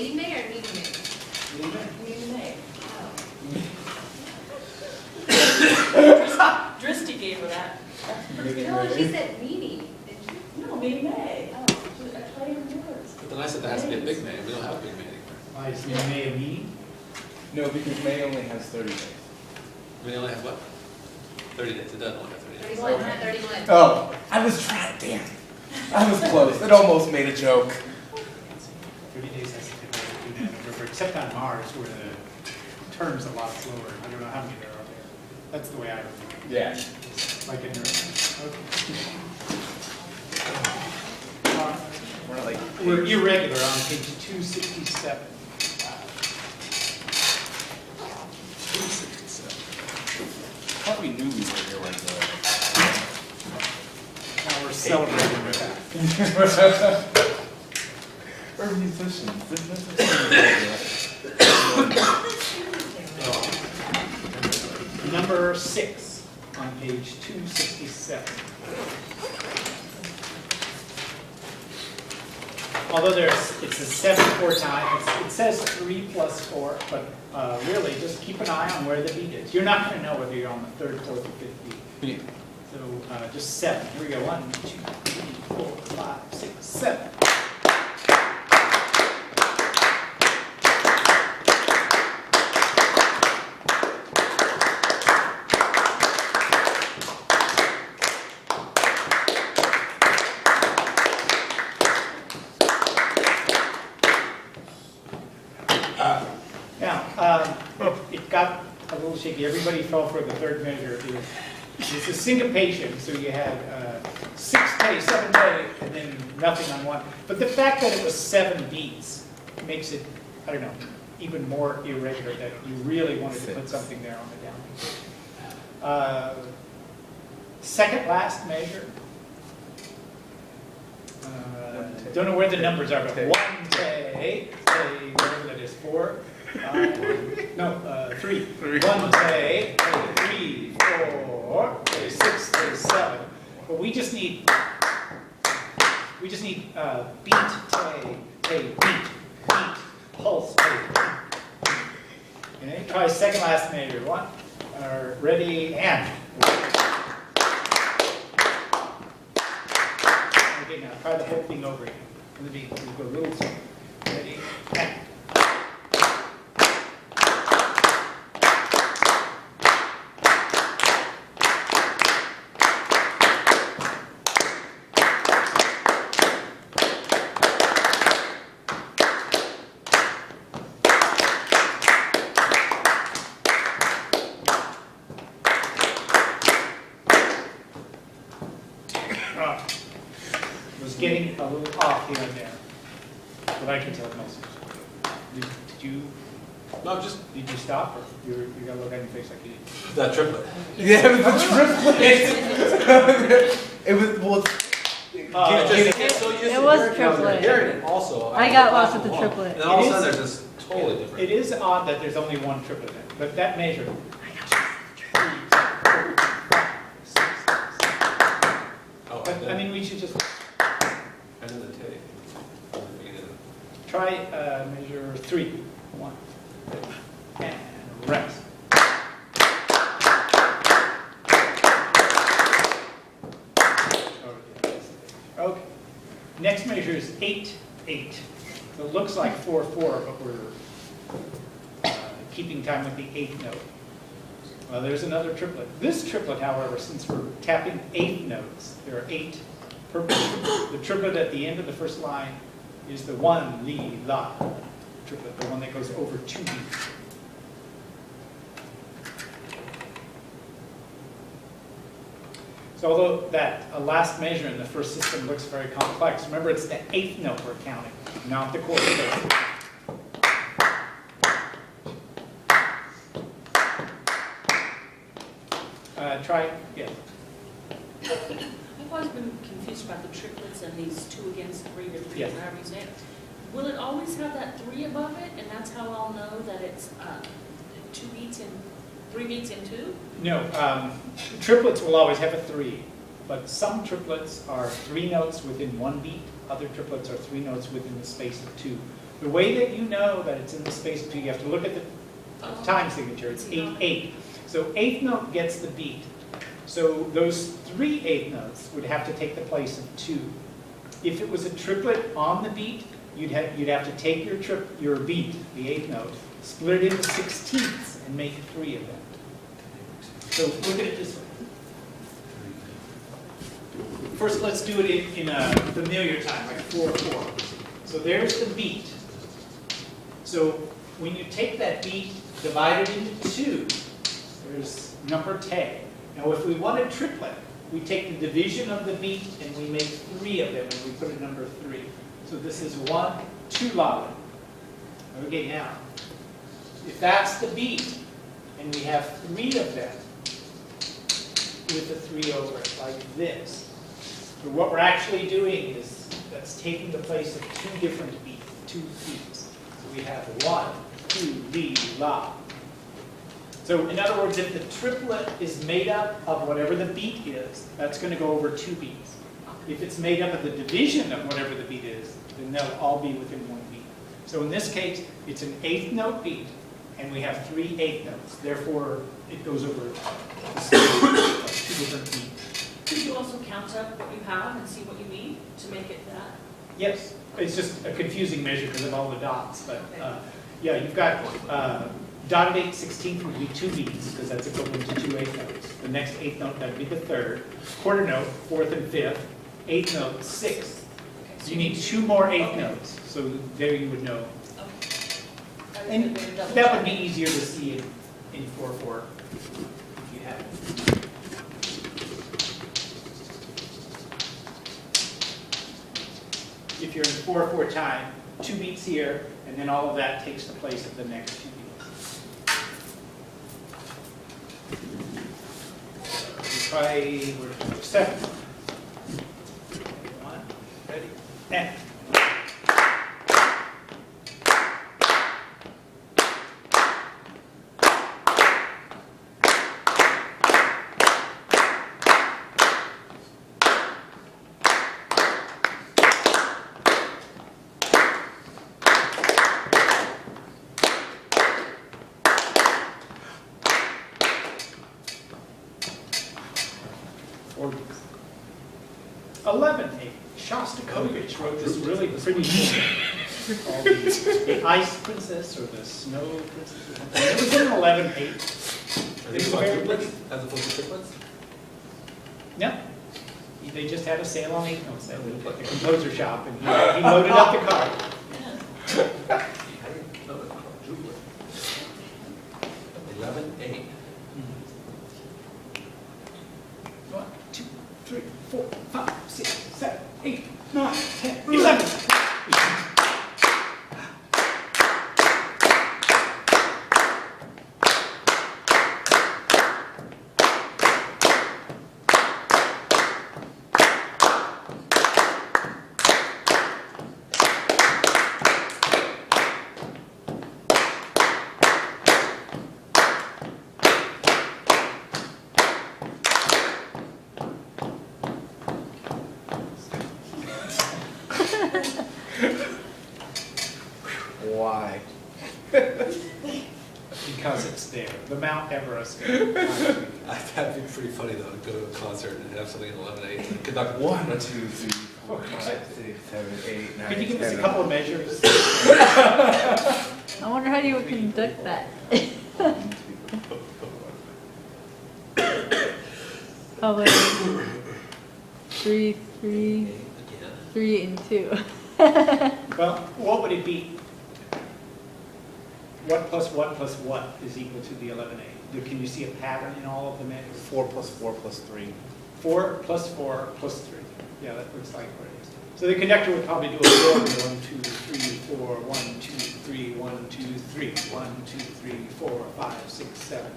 Meaning May or Meaning May? Meaning May. Oh. Dristy gave her that. No, she said meaning, didn't she? No, Meaning May. Oh. I played in yours. But then I said there has to be a big May. We don't have a big May anymore. Why is May a meeting? No, because May only has 30 days. We only have what? 30 days. It doesn't only have 30 days. 31, not 31. Oh, I was trying, damn. I was close. It almost made a joke. 30 days has to be in November, except on Mars where the term's a lot slower. I don't know how many there are there. That's the way I remember it. Yeah. Like in Earth. We're not like. We're irregular on page 267. 267. I thought we knew we were here right there. Now we're celebrating with that. We're musicians. Number 6 on page 267. Although it's a 7 4 times, it says 3 plus 4, but really just keep an eye on where the beat is. You're not going to know whether you're on the third, fourth, or fifth beat. So just 7. Here we go. 1, 2, 3, 4, 5, 6, 7. It got a little shaky. Everybody fell for the third measure. It's a syncopation, so you had 6 day, 7 day, and then nothing on one. But the fact that it was 7 beats makes it, I don't know, even more irregular that you really wanted to put something there on the downbeat. Second last measure. Don't know where the numbers are, but 1 day, whatever that is, 4. 3. 1 day, 3, 4, 6, 7. But we just need beat, beat, pulse, Okay, try second last measure. 1. Ready and. Okay, now try the whole thing over again. On the beat, so we go a little slow. Ready and. Was getting a little off here and there, but I can tell most of it. Did you stop, or you got to look at your face like you did? That triplet. Yeah, it was a triplet. It was, well, It was triplet. Hearing it also. I got lost with the triplet. And all of a sudden they're just totally different. It is odd that there's only one triplet in it, but that measure. But, I mean, we should just And then the tape. try measure 3. 1, and rest. Okay. Next measure is 8, 8. So it looks like 4, 4, but we're keeping time with the 8th note. Well, there's another triplet. This triplet, however, since we're tapping 8 notes, there are 8 purple triplets. The triplet at the end of the first line is the 1, li, la triplet, the one that goes over 2 beats. So although that last measure in the first system looks very complex, remember it's the 8th note we're counting, not the quarter note. Try, yeah. I've always been confused about the triplets and these 2 against 3 or 3, Yes. however you say it. Will it always have that 3 above it, and that's how I'll know that it's 2 beats in 3 beats in 2? No, triplets will always have a 3, but some triplets are 3 notes within 1 beat, other triplets are 3 notes within the space of 2. The way that you know that it's in the space between, you have to look at the time signature, it's 8/8. So eighth note gets the beat. So those 3 eighth notes would have to take the place of 2. If it was a triplet on the beat, you'd have to take your beat, the eighth note, split it into 16ths and make 3 of them. So look at it this way. First, let's do it in a familiar time, like 4/4. So there's the beat. So when you take that beat, divide it into 2, there's number 10. Now if we want a triplet, we take the division of the beat and we make 3 of them and we put a number 3. So this is 1, 2 la. Okay, now, if that's the beat and we have 3 of them with the 3 over it, like this. So what we're actually doing is that's taking the place of 2 different beats, 2 beats. So we have 1, 2, li, la. So in other words, if the triplet is made up of whatever the beat is, that's going to go over 2 beats. If it's made up of the division of whatever the beat is, then they'll all be within 1 beat. So in this case, it's an 8th note beat, and we have 3 8th notes. Therefore, it goes over the scale of 2 different beats. Could you also count up what you have and see what you need to make it that? Yes, it's just a confusing measure because of all the dots, but yeah, you've got dotted 8 16th would be 2 beats because that's equivalent to 2 8th notes. The next 8th note, that would be the 3rd. Quarter note, 4th and 5th. 8th note, 6th. Okay, You need 2 more 8th notes, so there you would know. Okay. And that would be easier to see in 4/4 if you have it. If you're in 4/4 time, 2 beats here, and then all of that takes the place of the next 2 beats. So we try 7. 1, ready, and. Or 11/8. Shostakovich wrote this really pretty book called the Ice Princess or the Snow Princess or something. It was in 11/8. Are these about triplets as opposed to triplets? No. They just had a sale on 8 notes at the composer shop and he loaded up the cart. How do you know it's quadruplet? 11/8. 1, 2, 3, 4, 5, 6, 7, 8, 9, 10, 11. Why? Because it's there. The Mount Everest. That'd be pretty funny though, to go to a concert and have something at 11/8 and conduct 1, 2, 3, 4, 5, 6, 7, 8, 9, Could you give us 10, a couple of measures? I wonder how you would conduct that. 1, 2, Probably 3, 3, again. 3, and 2. Well, what would it be? What plus what plus what is equal to the 11/8? Can you see a pattern in all of the measures? 4 plus 4 plus 3. 4 plus 4 plus 3. Yeah, that looks like what it is. So the conductor would probably do a formula 1, 2, 3, 4, 1, 2, 3, 1, 2, 3, 1, 2, 3, 4, 5, 6, 7.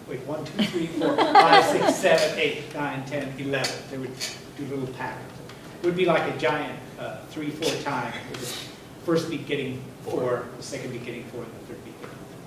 Wait, 1, 2, 3, 4, 5, 6, 7, 8, 9, 10, 11. They would do little patterns. It would be like a giant 3/4 time with the first beat getting 4, the second beat getting 4, and the third beat getting 4.